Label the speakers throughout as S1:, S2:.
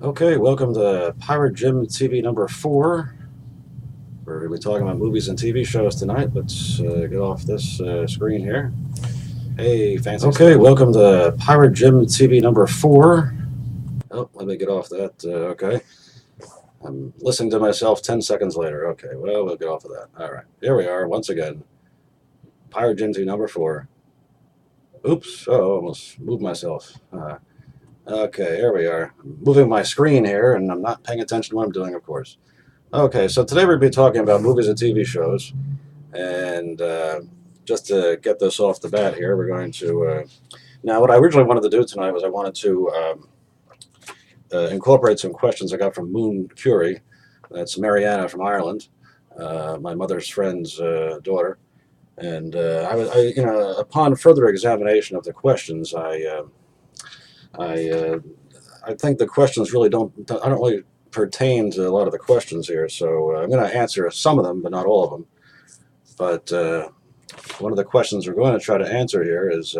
S1: Okay, welcome to PirateJim TV number 4. We're going to be talking about movies and TV shows tonight. Let's get off this screen here. Hey, fancy. Okay, welcome to PirateJim TV number 4. Oh, let me get off that. Okay. I'm listening to myself 10 seconds later. Okay, well, we'll get off of that. All right, here we are once again. PirateJim TV number 4. Oops, almost moved myself. Okay, here we are. I'm moving my screen here, and I'm not paying attention to what I'm doing, of course. Okay, so today we're going to be talking about movies and TV shows, and just to get this off the bat here, we're going to... now, what I originally wanted to do tonight was I wanted to incorporate some questions I got from Moon Curie. That's Mariana from Ireland, my mother's friend's daughter. And upon further examination of the questions, I think the questions really I don't really pertain to a lot of the questions here, so I'm going to answer some of them, but not all of them. But one of the questions we're going to try to answer here is,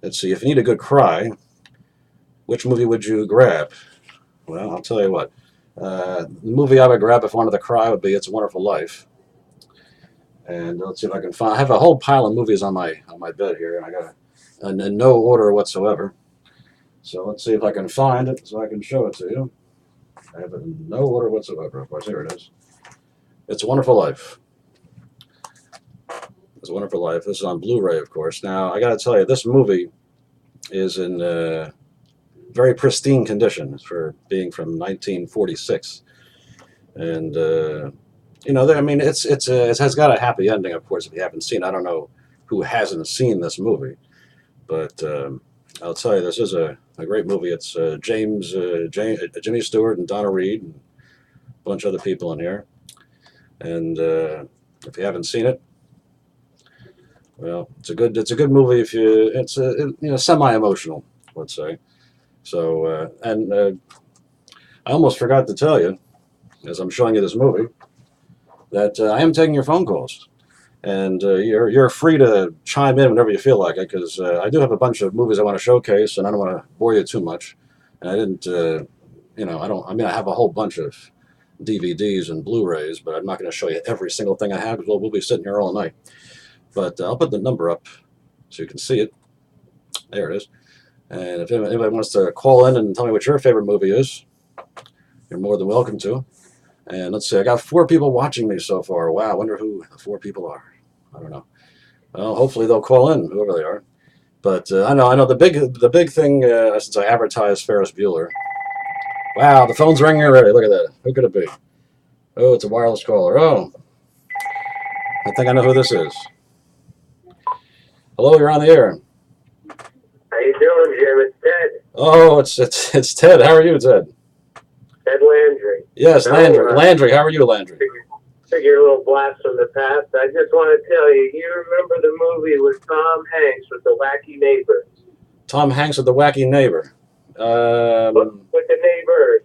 S1: let's see, if you need a good cry, which movie would you grab? Well, I'll tell you what. The movie I would grab if I wanted to cry would be It's a Wonderful Life. And let's see if I can find. I have a whole pile of movies on my bed here, and I got in no order whatsoever. So let's see if I can find it so I can show it to you. I have it in no order whatsoever. Of course, here it is. It's a Wonderful Life. It's a Wonderful Life. This is on Blu-ray, of course. Now, I got to tell you, this movie is in very pristine condition for being from 1946. And, I mean, it has got a happy ending, of course, if you haven't seen it. I don't know who hasn't seen this movie. But I'll tell you, this is a great movie. It's Jimmy Stewart and Donna Reed and a bunch of other people in here. And if you haven't seen it, well, it's a good movie. It's semi-emotional, let's say. So I almost forgot to tell you, as I'm showing you this movie, that I am taking your phone calls. And you're free to chime in whenever you feel like it, because I do have a bunch of movies I want to showcase, and I don't want to bore you too much. And I didn't, I have a whole bunch of DVDs and Blu-rays, but I'm not going to show you every single thing I have, because we'll be sitting here all night. But I'll put the number up so you can see it. There it is. And if anybody wants to call in and tell me what your favorite movie is, you're more than welcome to. And let's see, I got 4 people watching me so far. Wow, I wonder who the 4 people are. I don't know. Well, hopefully they'll call in, whoever they are. But I know the big thing, since I advertised Ferris Bueller. Wow, the phone's ringing already. Look at that. Who could it be? Oh, it's a wireless caller. Oh, I think I know who this is. Hello, you're on the air.
S2: How you doing, Jim? It's Ted.
S1: Oh, it's Ted. How are you, Ted?
S2: Ted Landry.
S1: Yes, Landry. Landry, how are you, Landry?
S2: Figure a little blast from the past. I just want to tell you, you remember the movie with Tom Hanks with the wacky neighbors?
S1: Tom Hanks with the wacky neighbor.
S2: With the neighbors.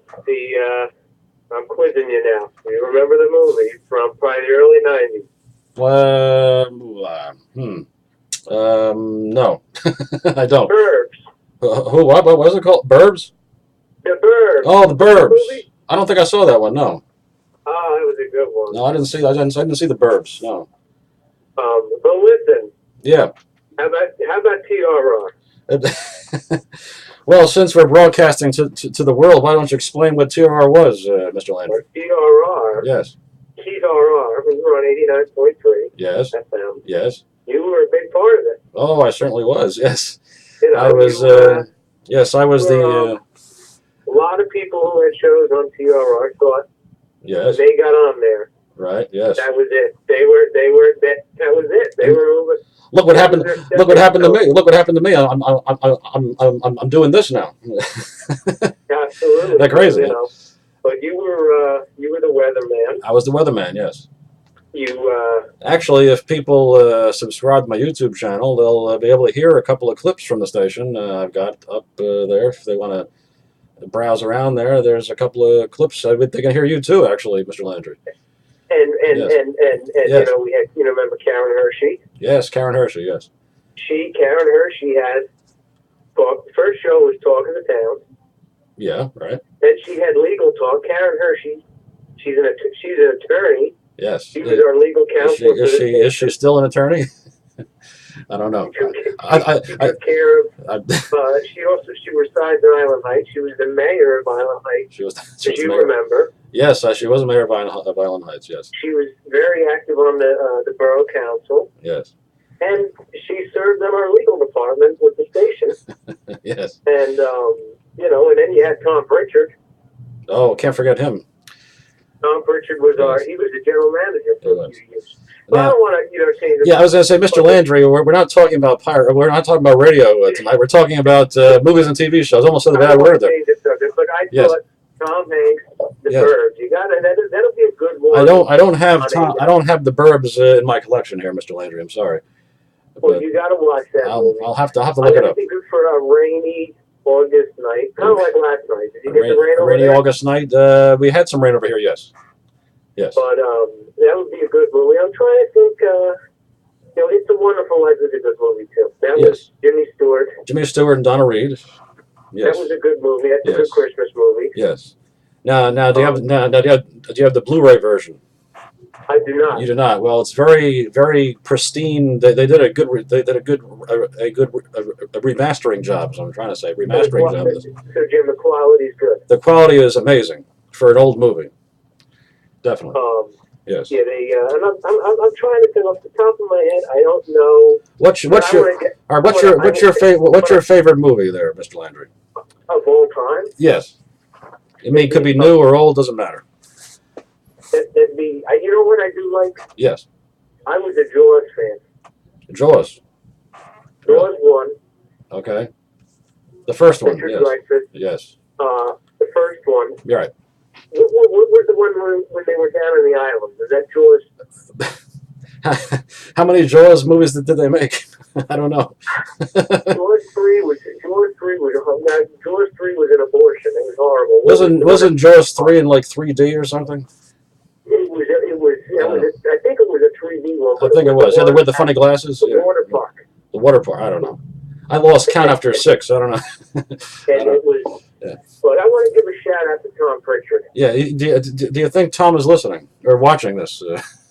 S2: I'm quizzing you now. You remember the movie from probably the early
S1: 90s? No, I don't.
S2: Burbs.
S1: What was it called? Burbs?
S2: The Burbs.
S1: Oh, the Burbs. I don't think I saw that one. No.
S2: Oh, it was a good one.
S1: No, I didn't see. I didn't see the Burbs. No.
S2: But listen.
S1: Yeah.
S2: How about TRR?
S1: Well, since we're broadcasting to the world, why don't you explain what TRR was, Mr. Landry?
S2: TRR.
S1: Yes.
S2: TRR. We were on 89.3.
S1: Yes.
S2: FM.
S1: Yes.
S2: You were a big part of it.
S1: Oh, I certainly was. Yes.
S2: You know,
S1: I was. Yes, I was the.
S2: A lot of people who had shows on TRR thought
S1: yes.
S2: they got on there.
S1: Right. Yes.
S2: That was it. That was it. They were moving.
S1: Look what happened. Look what happened to me. Look what happened to me. I'm doing this now.
S2: Absolutely.
S1: That's crazy.
S2: You know. But you were the weatherman.
S1: I was the weatherman. Yes.
S2: You
S1: actually, if people subscribe to my YouTube channel, they'll be able to hear a couple of clips from the station. I've got up there if they want to browse around there. There's a couple of clips. I bet they can hear you too, actually, Mr. Landry.
S2: And
S1: yes.
S2: yes. We had remember Karen Hershey?
S1: Yes, Karen Hershey. Yes.
S2: Karen Hershey had the first show was Talk of the Town.
S1: Yeah, right.
S2: And she had legal talk. Karen Hirsch, she's an attorney.
S1: Yes.
S2: She was our legal counsel.
S1: Is she still an attorney? I don't know.
S2: She took care of. She resides in Island Heights. She was the mayor of Island Heights. She was remember?
S1: Yes, she was a mayor of Island Heights. Yes.
S2: She was very active on the borough council.
S1: Yes.
S2: And she served on our legal department with the station.
S1: Yes.
S2: And and then you had Tom Pritchard.
S1: Oh, can't forget him.
S2: Tom Pritchard was he was the general manager for a few years. Well,
S1: Now,
S2: I don't want to, change.
S1: Yeah, I was going to say, Mr. Landry, we're not talking about We're not talking about radio tonight. We're talking about movies and TV shows. Almost said a bad word there.
S2: But I thought Tom Hanks, the Burbs. You got it. That'll be a good one.
S1: I don't have the Burbs in my collection here, Mr. Landry. I'm sorry.
S2: Well, you got to watch that movie.
S1: I'll have to look it up.
S2: Be good for a rainy August night, kind of like last night. Did you get the rain over there?
S1: Rainy August night. We had some rain over here. Yes. Yes.
S2: But that would be a good movie. I'm trying to think. It's a Wonderful Life is a good movie too. That was Jimmy Stewart.
S1: Jimmy Stewart and Donna Reed. Yes.
S2: That was a good movie. That's a good Christmas movie.
S1: Yes. Now, do you have the Blu-ray version?
S2: I do not.
S1: You do not. Well, it's very, very pristine. They did a good remastering job. So I'm trying to say remastering job.
S2: So Jim, the quality's good.
S1: The quality is amazing for an old movie. Definitely. Yes.
S2: Yeah, and I'm trying to think off the top of my head. I don't know.
S1: What's your favorite movie there, Mr. Landry?
S2: Of all time?
S1: Yes. I mean, it could be new or old. Doesn't matter.
S2: It'd be. You know what I do like?
S1: Yes.
S2: I was a Jaws fan.
S1: Jaws.
S2: Jaws 1.
S1: Okay. The first one. Yes. Yes.
S2: The first one.
S1: You're right.
S2: What was the one when they were down in the island? Was that Jaws?
S1: How many Jaws movies did they make? I don't know.
S2: Jaws 3 was an abortion. It was horrible.
S1: Wasn't Jaws 3 in like 3D or something?
S2: It was. I think it was a 3D one.
S1: I think it was. Yeah, with the funny glasses.
S2: The water park.
S1: The water park. I don't know. I lost count after 6. I don't know.
S2: It was. Yeah. But I want to give a shout out to Tom Pritchard.
S1: Yeah. Do you think Tom is listening or watching this?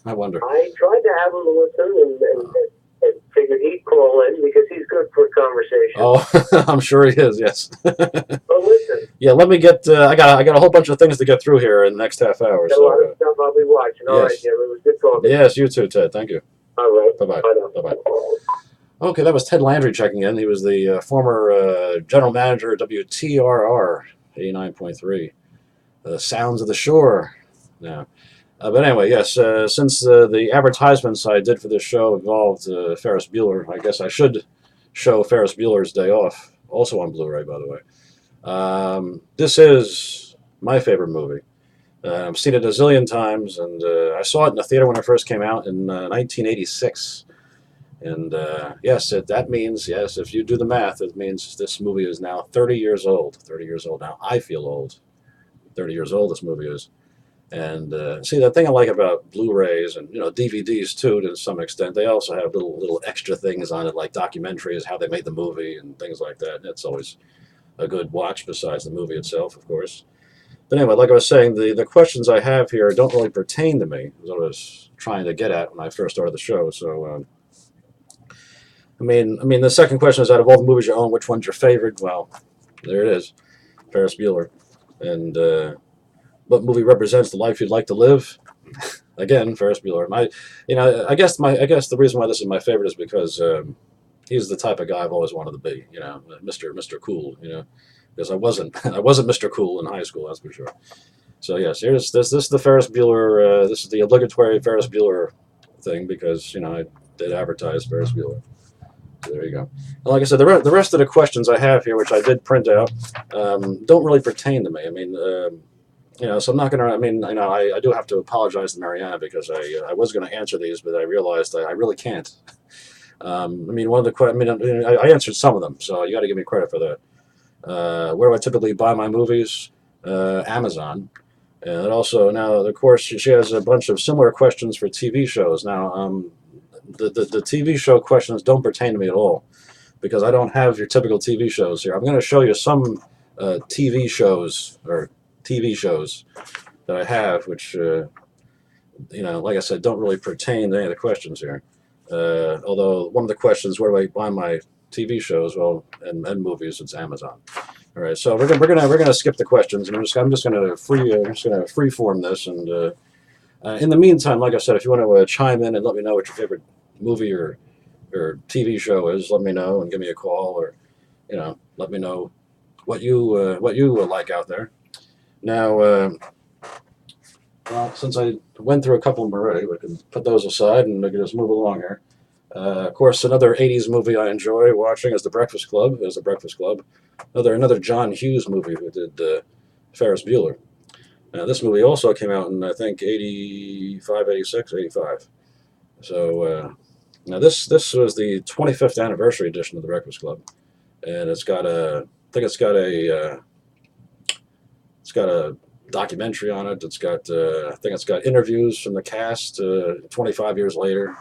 S1: I wonder.
S2: I tried to have him listen and figured he'd call in because he's good for a conversation.
S1: Oh, I'm sure he is. Yes.
S2: But listen.
S1: Yeah. Let me get. I got a whole bunch of things to get through here in the next half hour.
S2: A lot of stuff I'll be watching. All right, Jim. It was good talking.
S1: Yes, you too, Ted. Thank you.
S2: All right.
S1: Bye-bye. Bye-bye. Okay, that was Ted Landry checking in. He was the former general manager at WTRR 89.3. The Sounds of the Shore. Yeah. But anyway, yes, since the advertisements I did for this show involved Ferris Bueller, I guess I should show Ferris Bueller's Day Off, also on Blu-ray, by the way. This is my favorite movie. I've seen it a zillion times, and I saw it in the theater when it first came out in 1986. And yes, that means, yes, if you do the math, it means this movie is now 30 years old. 30 years old now. I feel old. 30 years old this movie is. And see, the thing I like about Blu-rays and DVDs too, to some extent, they also have little extra things on it, like documentaries, how they made the movie and things like that. That's always a good watch besides the movie itself, of course. But anyway, like I was saying, the questions I have here don't really pertain to me, as I was trying to get at when I first started the show. So, I mean, the second question is, out of all the movies you own, which one's your favorite? Well, there it is, Ferris Bueller. And what movie represents the life you'd like to live? Again, Ferris Bueller. I guess the reason why this is my favorite is because he's the type of guy I've always wanted to be. Mr. Cool. Because I wasn't Mr. Cool in high school, that's for sure. So yes, this is the Ferris Bueller. This is the obligatory Ferris Bueller thing because I did advertise Ferris Bueller. So there you go. And like I said, the rest of the questions I have here, which I did print out, don't really pertain to me. I mean, so I'm not going to. I mean, I do have to apologize to Mariana because I was going to answer these, but I realized I really can't. I mean, I answered some of them, so you got to give me credit for that. Where do I typically buy my movies? Amazon. And also, now, of course, she has a bunch of similar questions for TV shows. Now, the TV show questions don't pertain to me at all because I don't have your typical TV shows here. I'm going to show you some TV shows that I have, which like I said, don't really pertain to any of the questions here. Although one of the questions, where do I buy my TV shows? Well, and movies, it's Amazon. All right, so we're gonna skip the questions, and I'm just gonna free form this, and in the meantime, like I said, if you want to chime in and let me know what your favorite movie or TV show is, let me know and give me a call, or let me know what you like out there. Now, well, since I went through a couple of them already, we can put those aside and we can just move along here. Of course, another '80s movie I enjoy watching is The Breakfast Club. Another John Hughes movie who did Ferris Bueller. This movie also came out in, I think, 85, 86, 85. So now this was the 25th anniversary edition of The Breakfast Club, and it's got a documentary on it. I think it's got interviews from the cast 25 years later.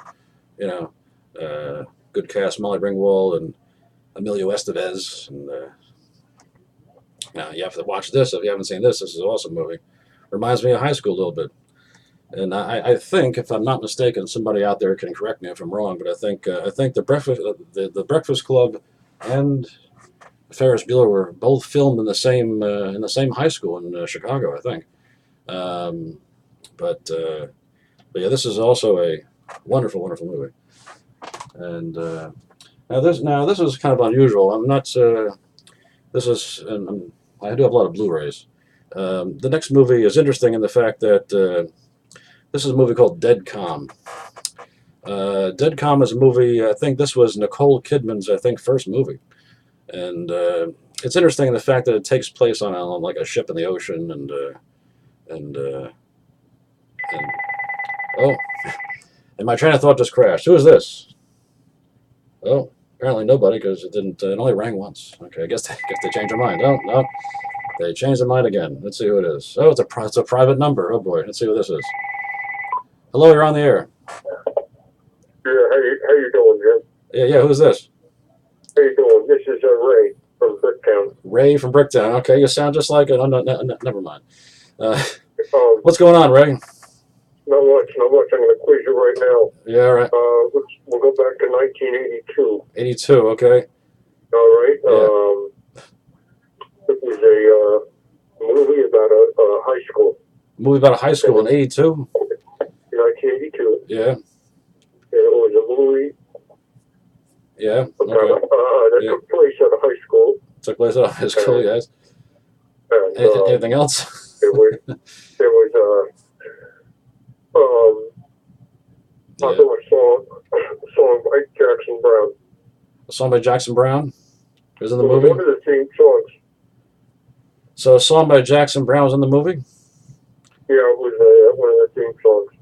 S1: Good cast: Molly Ringwald and Emilio Estevez. And now you have to watch this if you haven't seen this. This is an awesome movie. Reminds me of high school a little bit. And I think, if I'm not mistaken, somebody out there can correct me if I'm wrong, but I think the Breakfast Club and Ferris Bueller were both filmed in the same high school in Chicago, I think. But yeah, this is also a wonderful, wonderful movie. And now this is kind of unusual. I'm not. This is, and I do have a lot of Blu-rays. The next movie is interesting in the fact that this is a movie called Dead Calm. Dead Calm is a movie. I think this was Nicole Kidman's, first movie, and it's interesting in the fact that it takes place on like a ship in the ocean, and oh, and my train of thought just crashed. Who is this? Oh, apparently nobody, because it didn't. It only rang once. Okay, I guess they changed their mind. Oh no, they changed their mind again. Let's see who it is. Oh, it's a private number. Oh boy, let's see who this is. Hello, you're on the air.
S2: Yeah, how you doing, Jim?
S1: Yeah. Who's this?
S2: How you doing? This is Ray from Bricktown.
S1: Ray from Bricktown. Okay, you sound just like it. Oh, no, never mind. What's going on, Ray?
S2: Not much. I'm going to quiz you right now.
S1: Yeah, all right.
S2: We'll go back to 1982.
S1: 82, okay.
S2: All right.
S1: Yeah.
S2: It was a movie about a high school.
S1: Movie about a high school in 82?
S2: 1982.
S1: Yeah.
S2: It was a movie.
S1: Yeah.
S2: Okay. That took place at a high school.
S1: Took place at a high school, yes.
S2: And,
S1: anything else?
S2: There was
S1: yeah.
S2: There was a song by Jackson Brown.
S1: A song by Jackson Brown was in the
S2: It was
S1: movie?
S2: one of the theme songs.
S1: So a song by Jackson Brown was in the movie?
S2: Yeah, it was one of the theme songs.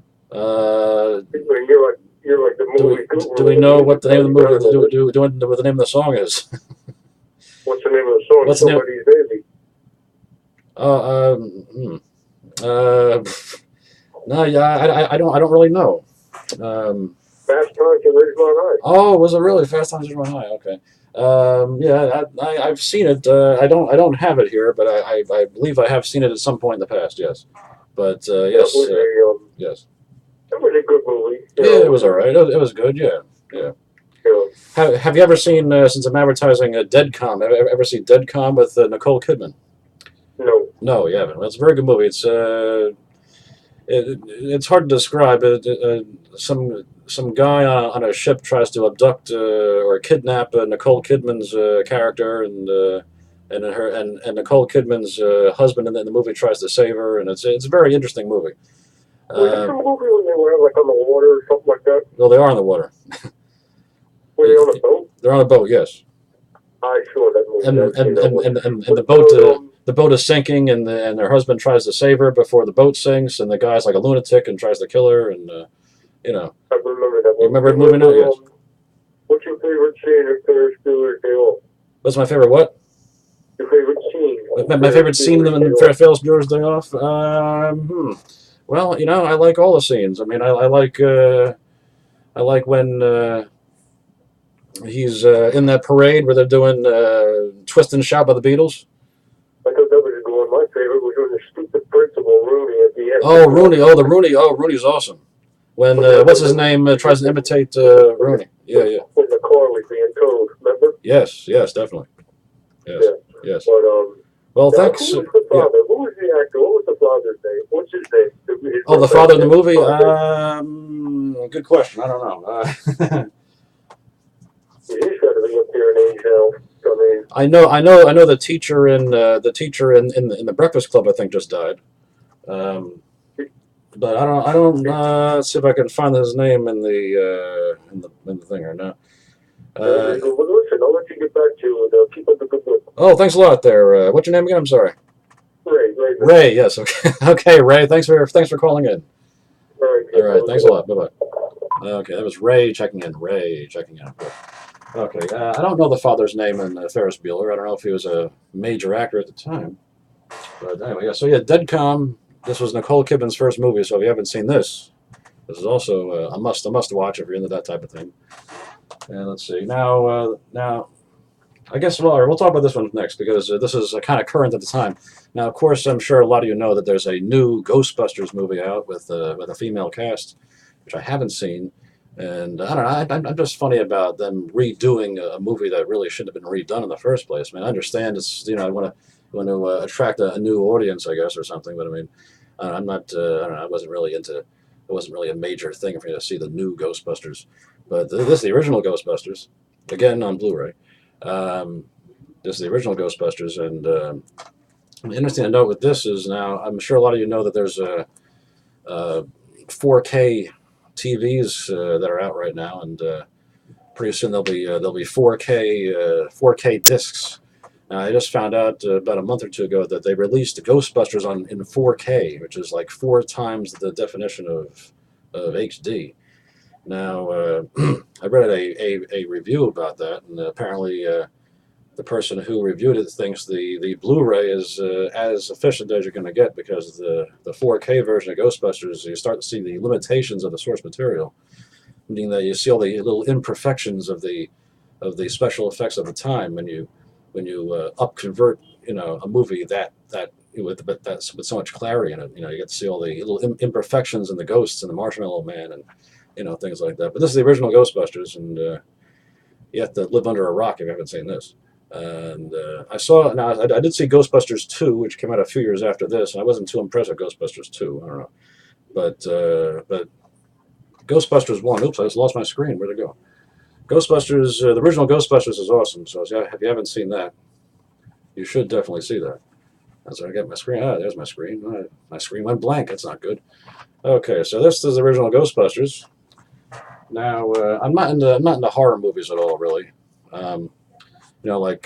S2: You're like the movie.
S1: Do we know what the name of the movie? Do we know what the name of the song is?
S2: What's the name of the song?
S1: What's the name?
S2: Somebody's Baby.
S1: No, yeah, I don't really know.
S2: Fast Times at Ridgemont High.
S1: Oh, was it really Fast Times at Ridgemont High? Okay. Yeah, I've seen it. I don't have it here, but I believe I have seen it at some point in the past. Yes, but yes, yes.
S2: It was a good movie.
S1: Yeah, it was all right. It was good. Yeah. Have you ever seen, since I'm advertising, Dead Calm? Have you ever seen Dead Calm with Nicole Kidman?
S2: No.
S1: No, you haven't. Well, it's a very good movie. It's hard to describe. Some guy on a ship tries to abduct or kidnap Nicole Kidman's character, and Nicole Kidman's husband in the movie tries to save her, and it's a very interesting movie.
S2: Was it a movie when they were like on the water or something like that?
S1: Well, they are on the water.
S2: Were they on a boat?
S1: They're on a boat, yes.
S2: I saw that movie.
S1: And the boat is sinking, and her husband tries to save her before the boat sinks, and the guy's like a lunatic and tries to kill her, and
S2: I remember that movie.
S1: You remember the movie now? Yes.
S2: What's your favorite scene in Ferris Bueller's Day Off?
S1: What's my favorite what?
S2: Your favorite scene?
S1: My favorite scene in Ferris Bueller's Day Off? Well, I like all the scenes. I mean, I like when he's in that parade where they're doing Twist and Shout by the Beatles.
S2: Rooney at the end.
S1: Oh, Rooney. Oh, the Rooney. Oh, Rooney's awesome. When what's his name tries to imitate Rooney. Yeah, yeah.
S2: When the car was being towed, remember?
S1: Yes, yes, definitely. Yes,
S2: Yeah.
S1: yes.
S2: But
S1: Well,
S2: now,
S1: thanks.
S2: who was the
S1: Yeah.
S2: father? Who was the actor? What was the father's name? What's his name? His
S1: Oh, the father in the movie.
S2: father.
S1: Good question. I don't know.
S2: He's got to be up there in age now. I mean,
S1: I know. The teacher in in the Breakfast Club, I think, just died. But I don't. Let's see if I can find his name in the thing or not.
S2: listen, I'll let you get back to it. Keep up the good work.
S1: Oh, thanks a lot there. What's your name again? I'm sorry.
S2: Ray.
S1: Ray. Yes. Okay. Okay, Ray. Thanks for calling in.
S2: All
S1: All right. Thanks a lot. Bye bye. Okay, that was Ray checking in. Ray checking in. Okay. I don't know the father's name in Ferris Bueller. I don't know if he was a major actor at the time. But anyway, yeah. So yeah, Deadcom. This was Nicole Kidman's first movie. So if you haven't seen this, this is also a must watch if you're into that type of thing. And let's see. Now, I guess we'll talk about this one next because this is kind of current at the time. Now, of course, I'm sure a lot of you know that there's a new Ghostbusters movie out with a female cast, which I haven't seen. And I don't know. I'm just funny about them redoing a movie that really shouldn't have been redone in the first place. I mean, I understand it's I want to attract a new audience, I guess, or something. But I mean, I'm not. I don't know. I wasn't really into. It wasn't really a major thing for me to see the new Ghostbusters. But this is the original Ghostbusters, again on Blu-ray. This is the original Ghostbusters, and the interesting to note with this is now I'm sure a lot of you know that there's a 4K TVs that are out right now, and pretty soon there'll be 4K discs. I just found out about a month or two ago that they released Ghostbusters in 4K, which is like 4 times the definition of HD. Now, I read a review about that, and apparently the person who reviewed it thinks the Blu-ray is as efficient as you're going to get because the 4K version of Ghostbusters, you start to see the limitations of the source material, meaning that you see all the little imperfections of the special effects of the time when you upconvert a movie that's with so much clarity in it. You get to see all the little imperfections in the ghosts and the Marshmallow Man and things like that. But this is the original Ghostbusters, and you have to live under a rock if you haven't seen this. And I did see Ghostbusters 2, which came out a few years after this, and I wasn't too impressed with Ghostbusters 2. I don't know, but Ghostbusters 1. Oops, I just lost my screen. Where'd it go? Ghostbusters, the original Ghostbusters is awesome. So if you haven't seen that, you should definitely see that. That's where I get my screen. There's my screen. My screen went blank. That's not good. Okay, so this is the original Ghostbusters. Now, I'm not into horror movies at all, really. Like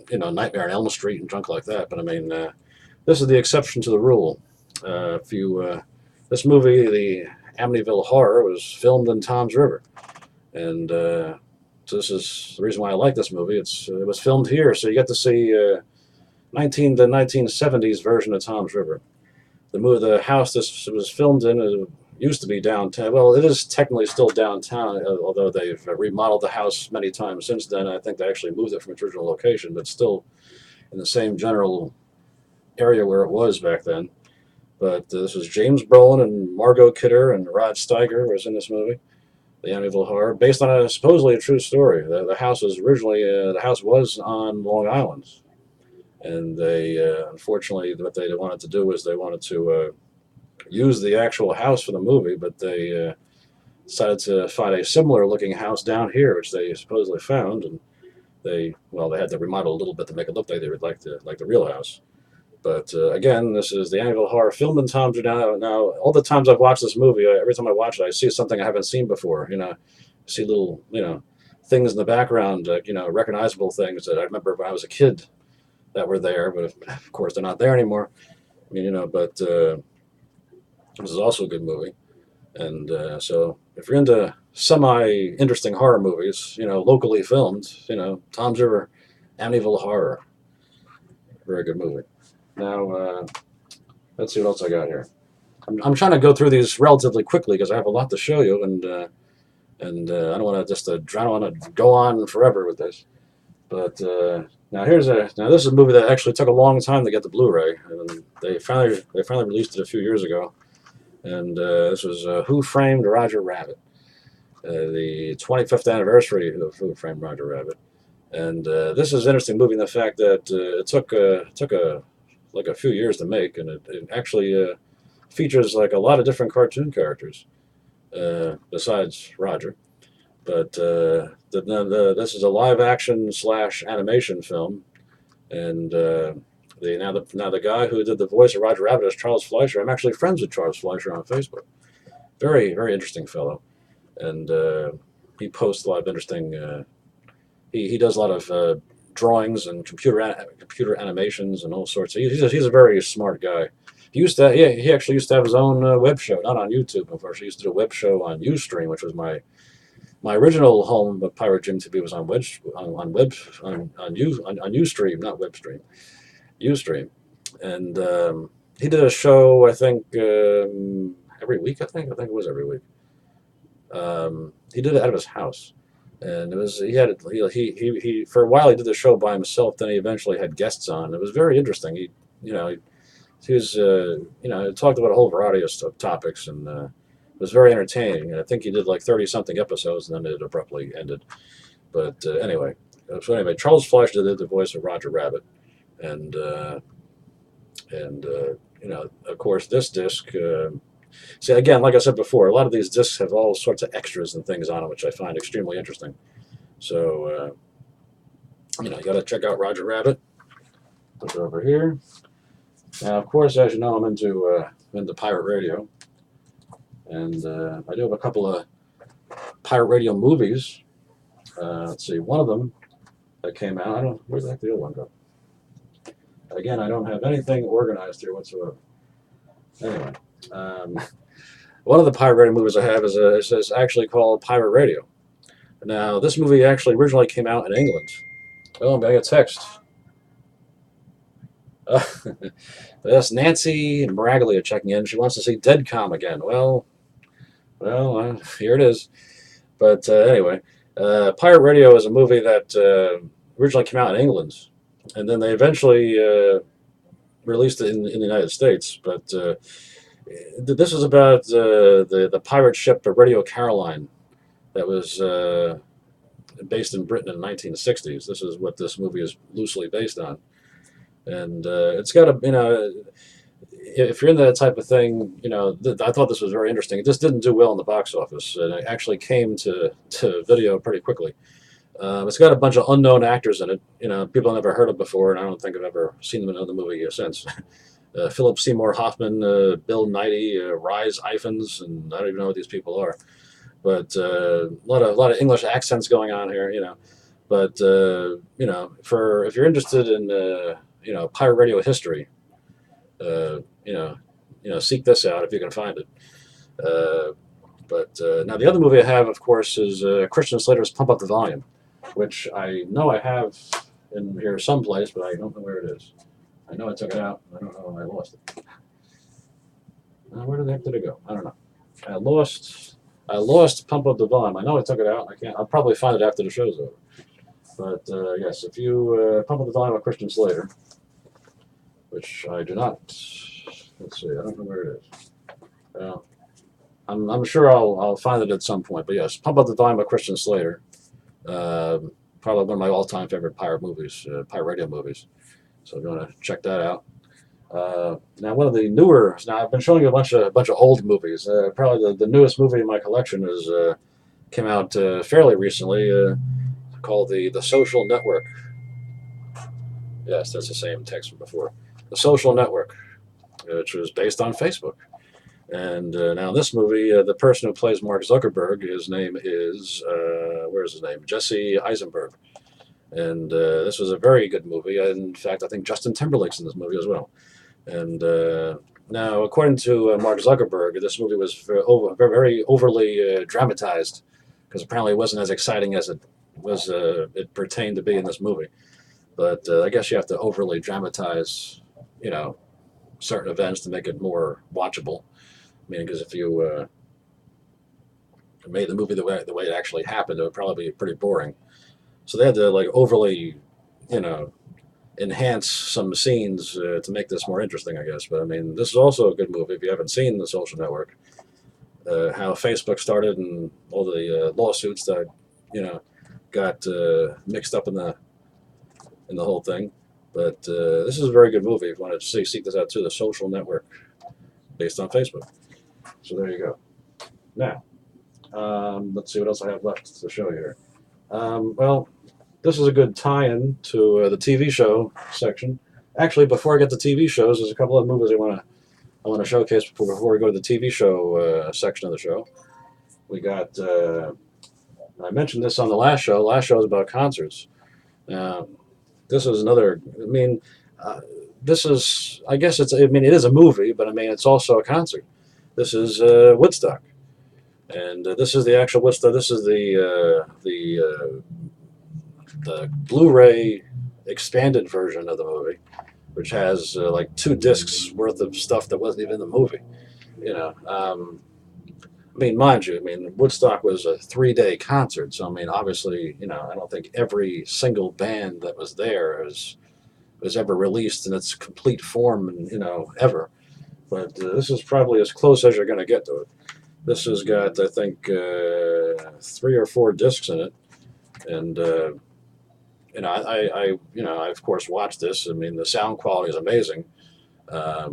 S1: Nightmare on Elm Street and junk like that. But I mean, this is the exception to the rule. This movie, the Amityville Horror, was filmed in Tom's River, and so this is the reason why I like this movie. It was filmed here, so you get to see the 1970s version of Tom's River. The house this was filmed in used to be downtown. Well, it is technically still downtown, although they've remodeled the house many times since then. I think they actually moved it from its original location, but still in the same general area where it was back then. But this was James Brolin and Margot Kidder and Rod Steiger was in this movie, the Amityville Horror, based on supposedly a true story. The house was originally on Long Island, and they unfortunately what they wanted to do was they wanted to use the actual house for the movie, but they decided to find a similar looking house down here, which they supposedly found, and they had to remodel a little bit to make it look like they would like the real house. But again, this is the Amityville Horror filmed in Tom's River. Now, all the times I've watched this movie, every time I watch it, I see something I haven't seen before. I see little things in the background, recognizable things that I remember when I was a kid that were there, but of course they're not there anymore. But this is also a good movie, and so if you're into semi-interesting horror movies, locally filmed, Tom's River, Amityville Horror, very good movie. Now, let's see what else I got here. I'm trying to go through these relatively quickly because I have a lot to show you, and I don't want to go on forever with this. But now this is a movie that actually took a long time to get the Blu-ray, and they finally released it a few years ago. And this was Who Framed Roger Rabbit, the 25th anniversary of Who Framed Roger Rabbit. And this is an interesting movie in the fact that it took like a few years to make, and it actually features like a lot of different cartoon characters besides Roger. But this is a live action / animation film, and the guy who did the voice of Roger Rabbit is Charles Fleischer. I'm actually friends with Charles Fleischer on Facebook. Very, very interesting fellow, and he posts a lot of interesting. He does a lot of drawings and computer animations and all sorts. He's a very smart guy. He actually used to have his own web show, not on YouTube, unfortunately. He used to do a web show on Ustream, which was my original home of PirateJim TV was on Ustream, not WebStream, Ustream, and he did a show. I think every week. I think it was every week. He did it out of his house, and it was he for a while he did the show by himself. Then he eventually had guests on. It was very interesting. He was talked about a whole variety of topics, and it was very entertaining. I think he did like 30-something episodes, and then it abruptly ended. But anyway, Charles Fleischer did the voice of Roger Rabbit, and of course, this disc. See, again, like I said before, a lot of these discs have all sorts of extras and things on them, which I find extremely interesting. So, you got to check out Roger Rabbit. Put it over here. Now, of course, as you know, I'm into pirate radio. And I do have a couple of pirate radio movies. Let's see, one of them that came out. Where'd the heck the other one go? Again, I don't have anything organized here whatsoever. Anyway, one of the pirate radio movies I have is actually called Pirate Radio. Now, this movie actually originally came out in England. Oh, I got a text. That's Nancy Maraglia checking in. She wants to see Deadcom again. Well, here it is. But anyway, Pirate Radio is a movie that originally came out in England, and then they eventually released it in the United States. But this is about the pirate ship, the Radio Caroline, that was based in Britain in the 1960s. This is what this movie is loosely based on. And it's got if you're into that type of thing, I thought this was very interesting. It just didn't do well in the box office, and it actually came to video pretty quickly. It's got a bunch of unknown actors in it. People I've never heard of before, and I don't think I've ever seen them in another movie since. Philip Seymour Hoffman, Bill Nighy, Rhys Ifans, and I don't even know what these people are. But a lot of English accents going on here, But if you're interested in pirate radio history, seek this out if you can find it. But now the other movie I have, of course, is Christian Slater's "Pump Up the Volume," which I know I have in here someplace, but I don't know where it is. I know I took it out. I don't know when I lost it. Where the heck did it go? I don't know. I lost "Pump Up the Volume." I know I took it out. I'll probably find it after the show's over. But yes, if you "Pump Up the Volume" with Christian Slater, which I do not. Let's see. I don't know where it is. I'm sure I'll find it at some point. But yes, "Pump Up the Volume" by Christian Slater. Probably one of my all-time favorite pirate radio movies. So if you want to check that out. Now, one of the newer. Now, I've been showing you a bunch of old movies. Probably the newest movie in my collection came out fairly recently, called the Social Network. Yes, that's the same text from before. The Social Network, which was based on Facebook. And now this movie, the person who plays Mark Zuckerberg, his name is, where's his name? Jesse Eisenberg. And this was a very good movie. In fact, I think Justin Timberlake's in this movie as well. And now, according to Mark Zuckerberg, this movie was very overly dramatized, because apparently it wasn't as exciting as it pertained to be in this movie. But I guess you have to overly dramatize, certain events to make it more watchable. Meaning, because if you made the movie the way it actually happened, it would probably be pretty boring. So they had to like overly, you know, enhance some scenes to make this more interesting, I guess. But I mean, this is also a good movie if you haven't seen The Social Network. How Facebook started and all the lawsuits that got mixed up in the whole thing. But this is a very good movie if you want to seek this out too. The Social Network, based on Facebook. So there you go. Now, let's see what else I have left to show you here. Well, this is a good tie-in to the TV show section. Actually, before I get to TV shows, there's a couple of movies I want to showcase before we go to the TV show section of the show. We got. I mentioned this on the last show. Last show was about concerts. This is another. I mean, this is. I guess it's. I mean, it is a movie, but I mean, it's also a concert. This is Woodstock, and this is the actual Woodstock. This is the Blu-ray expanded version of the movie, which has like 2 discs worth of stuff that wasn't even in the movie. I mean, mind you, I mean, Woodstock was a 3-day concert, so I mean, obviously, I don't think every single band that was there was ever released in its complete form, ever. But this is probably as close as you're going to get to it. This has got, I think, 3 or 4 discs in it, and I of course watched this. I mean, the sound quality is amazing. I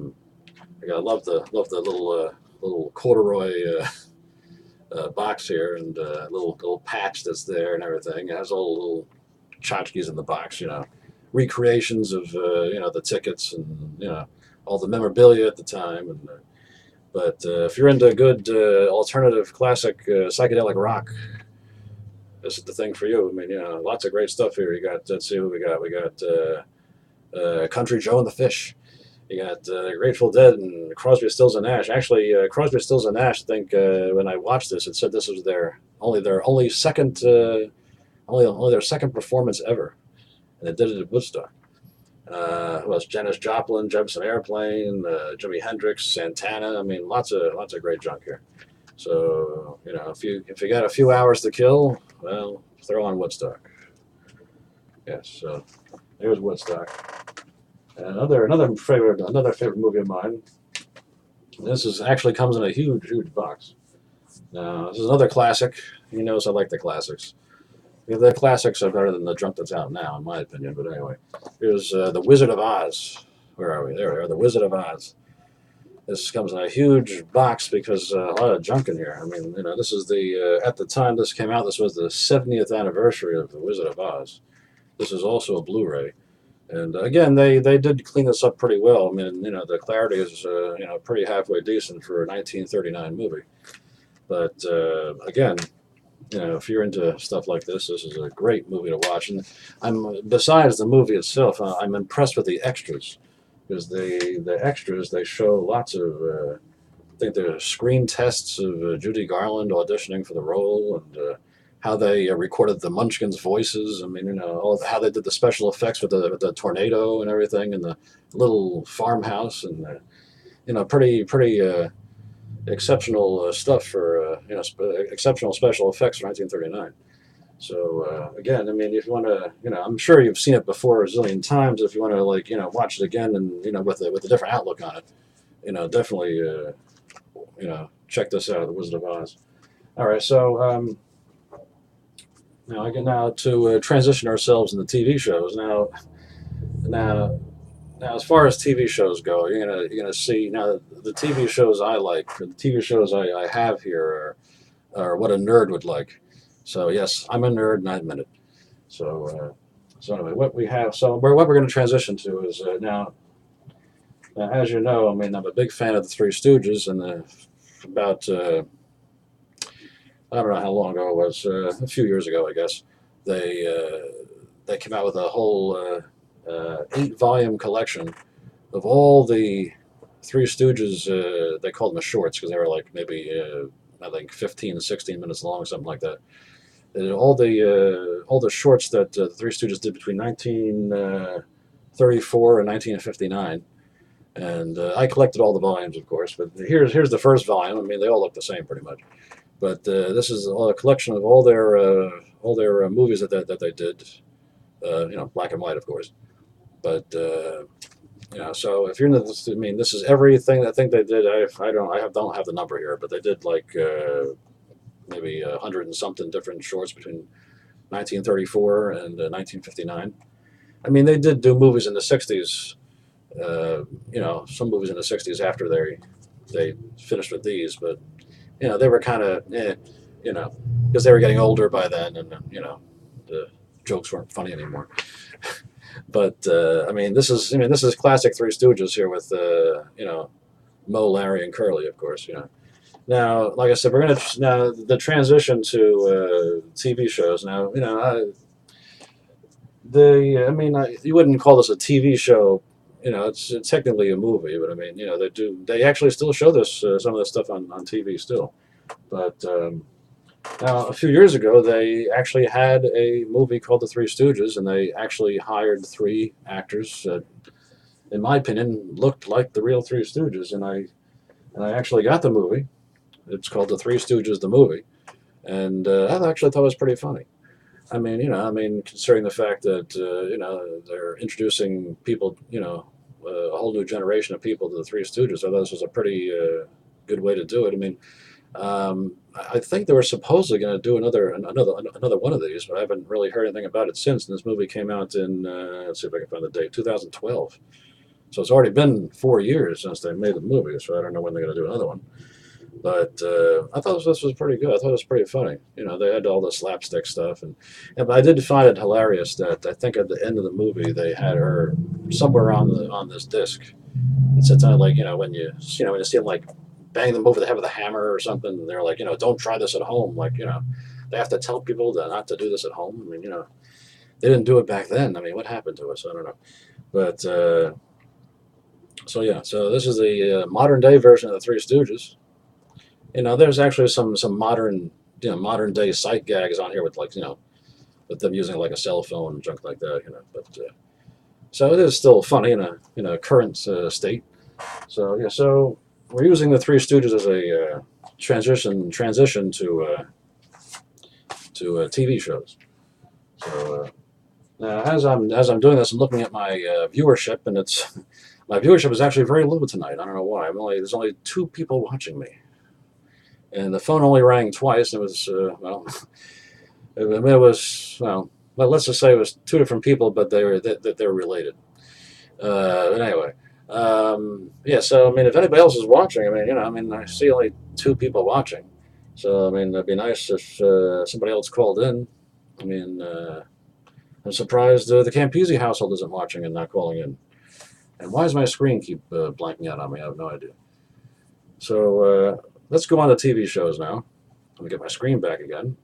S1: love the little corduroy box here, and little patch that's there and everything. It has all the little tchotchkes in the box, recreations of the tickets and all the memorabilia at the time. But if you're into good alternative classic psychedelic rock, this is the thing for you. I mean, lots of great stuff here. You got, let's see what we got. We got Country Joe and the Fish. You got Grateful Dead and Crosby, Stills and Nash. Actually, Crosby, Stills and Nash. I think when I watched this, it said this was their second performance ever, and they did it at Woodstock. Who else? Janis Joplin, Jefferson Airplane, Jimi Hendrix, Santana. I mean, lots of great junk here. So if you got a few hours to kill, well, throw on Woodstock. Yes. So there's Woodstock. And another favorite movie of mine. This is actually comes in a huge box. Now this is another classic. You notice I like the classics. The classics are better than the junk that's out now, in my opinion. But anyway, here's The Wizard of Oz. Where are we? There we are. The Wizard of Oz. This comes in a huge box because a lot of junk in here. I mean, this is at the time this came out, this was the 70th anniversary of The Wizard of Oz. This is also a Blu-ray. And again, they did clean this up pretty well. I mean, the clarity is, pretty halfway decent for a 1939 movie. But again, if you're into stuff like this is a great movie to watch. And besides the movie itself, I'm impressed with the extras. Because the extras, they show lots of, I think there's screen tests of Judy Garland auditioning for the role, and how they recorded the Munchkins' voices. I mean, how they did the special effects with the tornado and everything, and the little farmhouse, and pretty exceptional stuff for exceptional special effects for 1939. So again, I mean, if you want to, I'm sure you've seen it before a zillion times. If you want to, watch it again and with a different outlook on it, definitely, check this out, The Wizard of Oz. All right, so now I get to transition ourselves into TV shows. Now, as far as TV shows go, you're gonna see now the TV shows I like, the TV shows I have here are what a nerd would like. So yes, I'm a nerd, and I admit it. So anyway, what we're going to transition to is now, as you know, I mean, I'm a big fan of the Three Stooges, and about I don't know how long ago it was, a few years ago, I guess, they came out with a whole 8-volume collection of all the Three Stooges. They called them shorts because they were like maybe I think 15 to 16 minutes long, something like that. All the shorts that the Three Stooges did between 1934 and 1959, and I collected all the volumes, of course. But here's the first volume. I mean, they all look the same pretty much. But this is a collection of all movies that they did, black and white, of course. But so if you're in the, I mean, this is everything I think they did. Don't have the number here, but they did like maybe 100 and something different shorts between 1934 and 1959. I mean, they did do movies in the 60s. Some movies in the 60s after they finished with these, but they were kind of because they were getting older by then, and the jokes weren't funny anymore. But I mean, this is classic Three Stooges here with Moe, Larry, and Curly, of course. Now, like I said, we're gonna now the transition to TV shows. Now, you wouldn't call this a TV show. It's technically a movie, but I mean, they actually still show this some of this stuff on TV still. But now, a few years ago, they actually had a movie called The Three Stooges, and they actually hired 3 actors that, in my opinion, looked like the real Three Stooges, and I actually got the movie. It's called The Three Stooges, the movie, and I actually thought it was pretty funny. I mean, considering the fact that they're introducing people, a whole new generation of people to the Three Stooges, I thought this was a pretty good way to do it. I mean, I think they were supposedly going to do another one of these, but I haven't really heard anything about it since. And this movie came out in let's see if I can find the date, 2012. So it's already been 4 years since they made the movie. So I don't know when they're going to do another one. But I thought this was pretty good. I thought it was pretty funny. They had all the slapstick stuff, but I did find it hilarious that I think at the end of the movie they had her somewhere on this disc. It said something like when you see them like bang them over the head with a hammer or something, and they're like don't try this at home. Like they have to tell people not to do this at home. I mean they didn't do it back then. I mean what happened to us? I don't know. But so this is the modern day version of the Three Stooges. There's actually some modern day sight gags on here with with them using like a cell phone and junk like that. But so it is still funny in a current state. So we're using the Three Stooges as a transition to TV shows. So now as I'm doing this, I'm looking at my viewership, and my viewership is actually very low tonight. I don't know why. There's only 2 people watching me. And the phone only rang twice. It was let's just say it was 2 different people, but they're related. But anyway, So I mean, if anybody else is watching, I see only 2 people watching. So I mean, it'd be nice if somebody else called in. I'm surprised the Campese household isn't watching and not calling in. And why does my screen keep blanking out on me? I have no idea. So. Let's go on to TV shows now. Let me get my screen back again.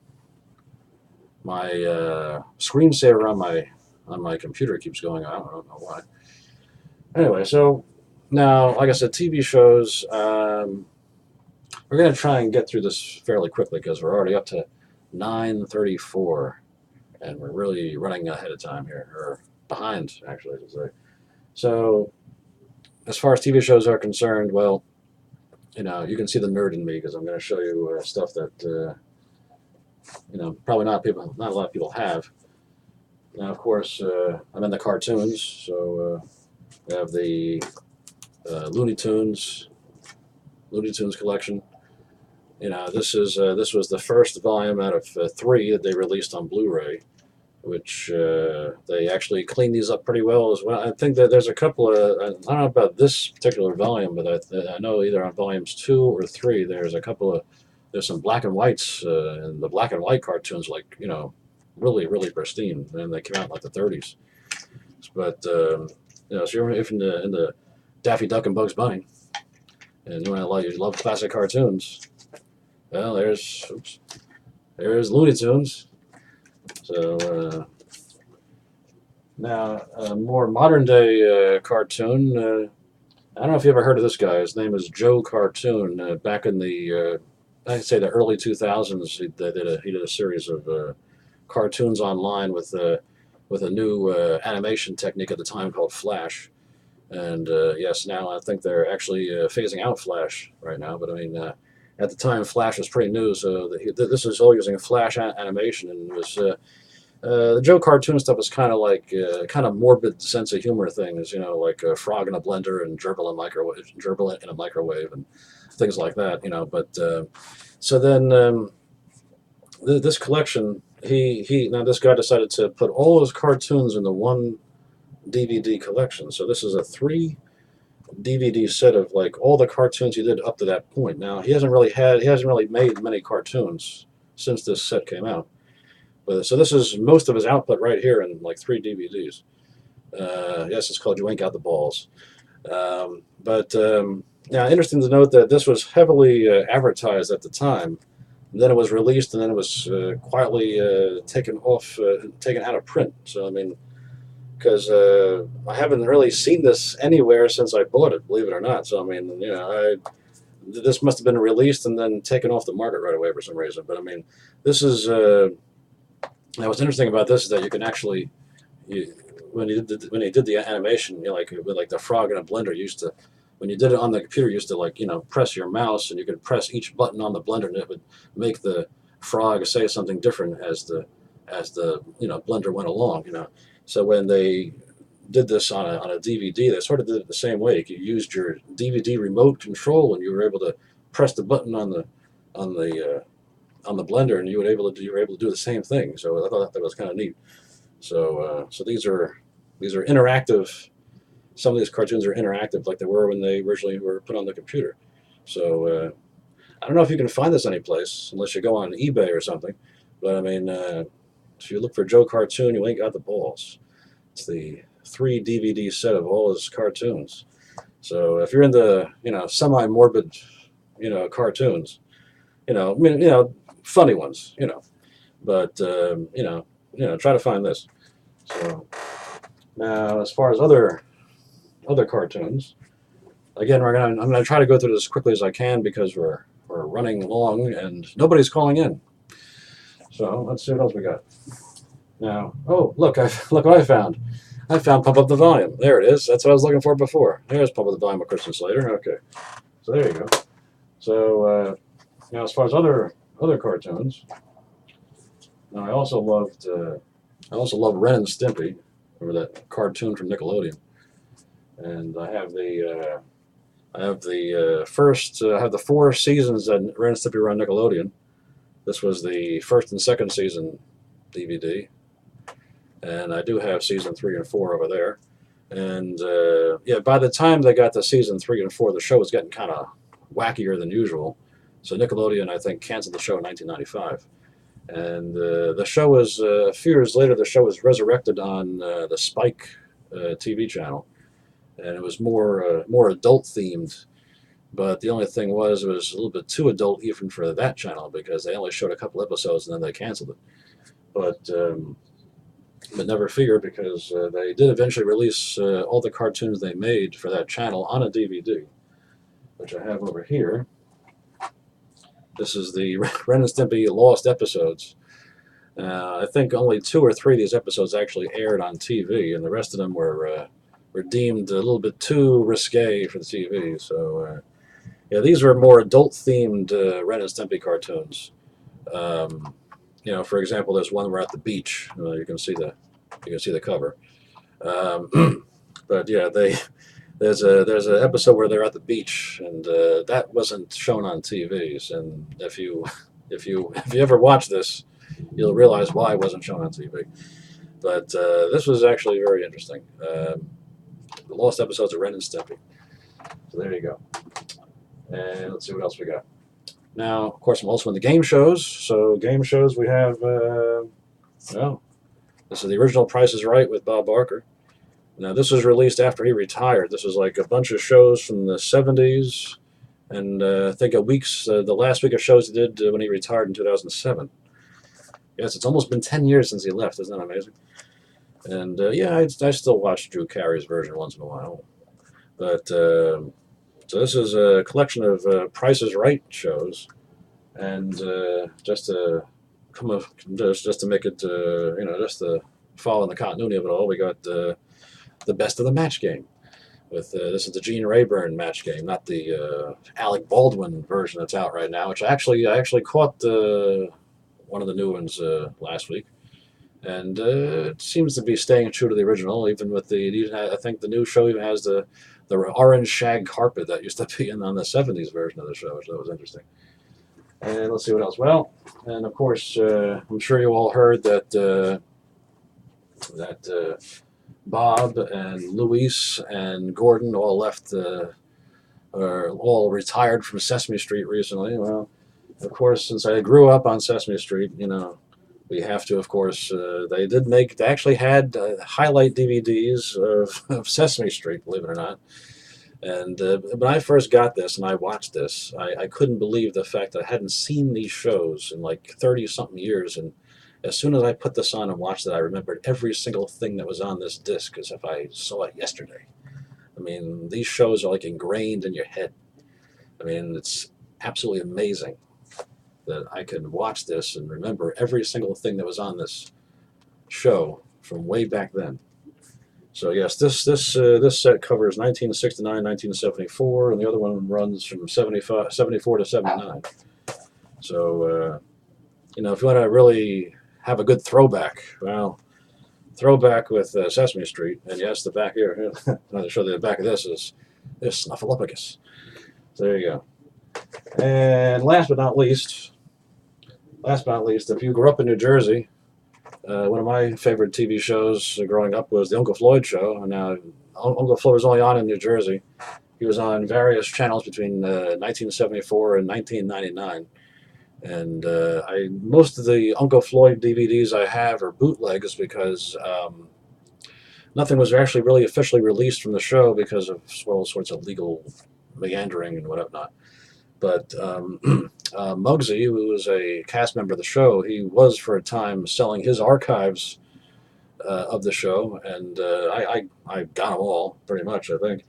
S1: My screensaver on my computer keeps going on. I don't know why. Anyway, so now, like I said, TV shows. We're going to try and get through this fairly quickly because we're already up to 9:34, and we're really running ahead of time here, or behind, actually, I should say. So, as far as TV shows are concerned, well. You can see the nerd in me because I'm going to show you stuff that probably not a lot of people have. Now, of course, I'm in the cartoons, so we have the Looney Tunes collection. This was the first volume out of 3 that they released on Blu-ray, which they actually cleaned these up pretty well as well. I think that there's a couple of, I don't know about this particular volume, but I know either on volumes 2 or 3, there's some black and whites, and the black and white cartoons, really, really pristine, and they came out in like the 30s. But, so if in the Daffy Duck and Bugs Bunny, and you love classic cartoons, well, there's Looney Tunes. So now a more modern day cartoon. I don't know if you ever heard of this guy. His name is Joe Cartoon. Back in the I'd say the early 2000s, he did a series of cartoons online with a new animation technique at the time called Flash. And yes, now I think they're actually phasing out Flash right now. But at the time, Flash was pretty new, so this was all using Flash animation, and it was the Joe cartoon stuff was kind of like kind of morbid sense of humor things, like a frog in a blender and gerbil in a microwave, and things like that, But so then this collection, now this guy decided to put all his cartoons into one DVD collection. So this is a 3 DVD set of like all the cartoons he did up to that point. Now he hasn't really made many cartoons since this set came out. But so this is most of his output right here in like 3 DVDs. Yes, it's called You Ain't Got the Balls. Now interesting to note that this was heavily advertised at the time. And then it was released, and then it was quietly taken out of print. So I mean, because I haven't really seen this anywhere since I bought it, believe it or not. So I mean, this must have been released and then taken off the market right away for some reason. But I mean, this is now what's interesting about this is that you can actually, when he did the animation, like with like the frog in a blender, when you did it on the computer, you used to press your mouse, and you could press each button on the blender, and it would make the frog say something different as the blender went along. So when they did this on a DVD, they sort of did it the same way. You used your DVD remote control, and you were able to press the button on the blender, and you were able to do the same thing. So I thought that was kind of neat. So these are interactive. Some of these cartoons are interactive, like they were when they originally were put on the computer. So I don't know if you can find this anyplace unless you go on eBay or something. But I mean, if you look for Joe Cartoon, You Ain't Got the Balls. It's the 3 DVD set of all his cartoons. So if you're into semi-morbid cartoons, funny ones, but try to find this. So now, as far as other cartoons, again, I'm gonna try to go through this as quickly as I can because we're running long and nobody's calling in. So let's see what else we got. Now, oh look what I found. I found Pump Up the Volume. There it is. That's what I was looking for before. There's Pump Up the Volume with Christian Slater. Okay, so there you go. So now, as far as other cartoons, now I also loved Ren and Stimpy. Remember that cartoon from Nickelodeon? And I have the 4 seasons that Ren and Stimpy were on Nickelodeon. This was the first and second season DVD, and I do have season 3 and 4 over there. And by the time they got to season 3 and 4, the show was getting kind of wackier than usual. So Nickelodeon, I think, canceled the show in 1995. And the show was a few years later. The show was resurrected on the Spike TV channel, and it was more adult themed. But the only thing was, it was a little bit too adult even for that channel because they only showed a couple episodes and then they canceled it. But never fear, because they did eventually release all the cartoons they made for that channel on a DVD, which I have over here. This is the Ren and Stimpy Lost episodes. I think only 2 or 3 of these episodes actually aired on TV, and the rest of them were deemed a little bit too risque for the TV. So, these were more adult-themed Ren and Stimpy cartoons. For example, there's one where at the beach. You can see the cover. But yeah, there's an episode where they're at the beach, and that wasn't shown on TVs. And if you ever watch this, you'll realize why it wasn't shown on TV. But this was actually very interesting. The lost episodes of Ren and Stimpy. So there you go. And let's see what else we got. Now, of course, I'm also in the game shows. So game shows, we have, this is the original Price is Right with Bob Barker. Now, this was released after he retired. This was like a bunch of shows from the 70s, and I think the last week of shows he did when he retired in 2007. Yes, it's almost been 10 years since he left. Isn't that amazing? And I still watch Drew Carey's version once in a while. But so this is a collection of Price is Right shows, and just to make it, just to follow in the continuity of it all, we got the Best of the Match game, With this is the Gene Rayburn match game, not the Alec Baldwin version that's out right now. Which I actually caught one of the new ones last week, and it seems to be staying true to the original. Even with I think the new show even has the orange shag carpet that used to be on the '70s version of the show, which that was interesting. And let's see what else. Well, and of course, I'm sure you all heard that Bob and Luis and Gordon all left, or all retired from Sesame Street recently. Well, of course, since I grew up on Sesame Street, we have to, of course, they actually had highlight DVDs of Sesame Street, believe it or not. And when I first got this and I watched this, I couldn't believe the fact that I hadn't seen these shows in like 30-something years. And as soon as I put this on and watched it, I remembered every single thing that was on this disc as if I saw it yesterday. I mean, these shows are like ingrained in your head. I mean, it's absolutely amazing that I can watch this and remember every single thing that was on this show from way back then. So yes, this set covers 1969, 1974, and the other one runs from 74 to 79. So if you want to really have a good throwback, well, throwback with Sesame Street, and yes, the back here. I'll show you the back of this is Snuffleupagus. So there you go. And last but not least, if you grew up in New Jersey. One of my favorite TV shows growing up was the Uncle Floyd Show. Now, Uncle Floyd was only on in New Jersey. He was on various channels between 1974 and 1999. And most of the Uncle Floyd DVDs I have are bootlegs because nothing was actually really officially released from the show because of all sorts of legal meandering and whatnot. But Muggsy, who was a cast member of the show, he was for a time selling his archives of the show, and I got them all pretty much, I think.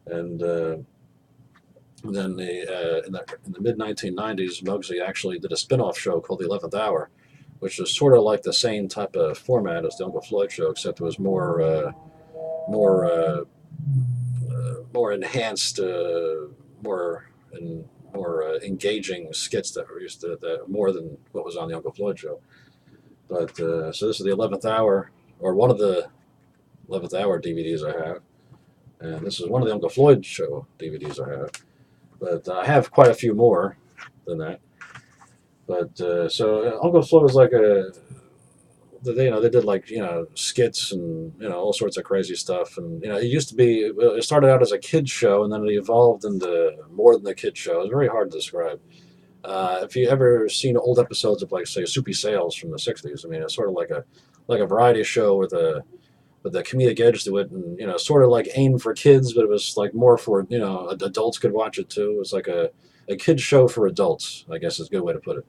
S1: And then in the mid 1990s, Muggsy actually did a spin-off show called The 11th Hour, which was sort of like the same type of format as the Uncle Floyd Show, except it was more enhanced, more engaging skits that were used to more than what was on the Uncle Floyd Show. But so this is the 11th Hour, or one of the 11th Hour DVDs I have, and this is one of the Uncle Floyd Show DVDs I have. But I have quite a few more than that. But so Uncle Floyd was like they did like skits and all sorts of crazy stuff, and it used to be, it started out as a kids show and then it evolved into more than a kids show. It's very hard to describe. If you ever seen old episodes of, like, say, Soupy Sales from the '60s, I mean, it's sort of like a variety show with a comedic edge to it, and sort of like aimed for kids, but it was like more for adults could watch it too. It was like a kids show for adults, I guess is a good way to put it.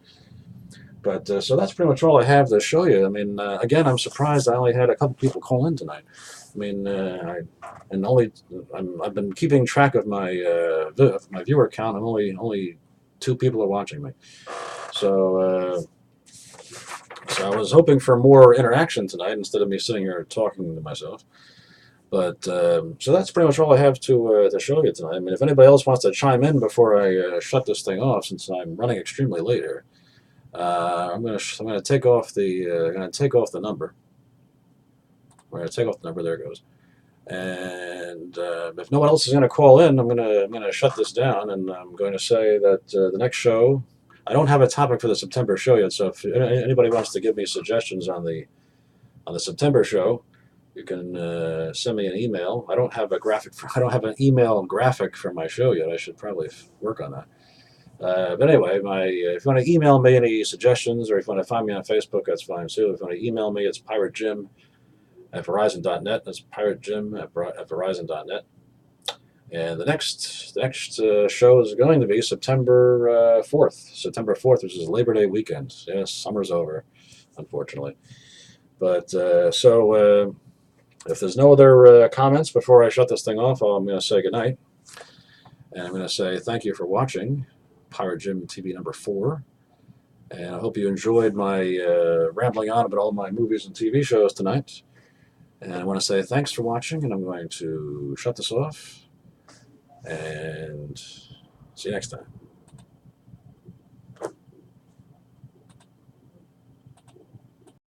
S1: But so that's pretty much all I have to show you. I mean, again, I'm surprised I only had a couple people call in tonight. I mean, I've been keeping track of my viewer count, and only 2 people are watching me. So I was hoping for more interaction tonight instead of me sitting here talking to myself. But so that's pretty much all I have to show you tonight. I mean, if anybody else wants to chime in before I shut this thing off, since I'm running extremely late here. I'm gonna take off the number. We're gonna take off the number. There it goes. And if no one else is gonna call in, I'm gonna shut this down, and I'm going to say that the next show, I don't have a topic for the September show yet. So if anybody wants to give me suggestions on the September show, you can send me an email. I don't have an email graphic for my show yet. I should probably work on that. But anyway, if you want to email me any suggestions, or if you want to find me on Facebook, that's fine too. If you want to email me, it's PirateJim@Verizon.net. That's PirateJim@Verizon.net. And the next show is going to be September 4th, which is Labor Day weekend. Yes, summer's over, unfortunately. But so if there's no other comments before I shut this thing off, I'm going to say goodnight. And I'm going to say thank you for watching PirateJim TV number 4. And I hope you enjoyed my rambling on about all my movies and TV shows tonight. And I want to say thanks for watching, and I'm going to shut this off. And see you next time.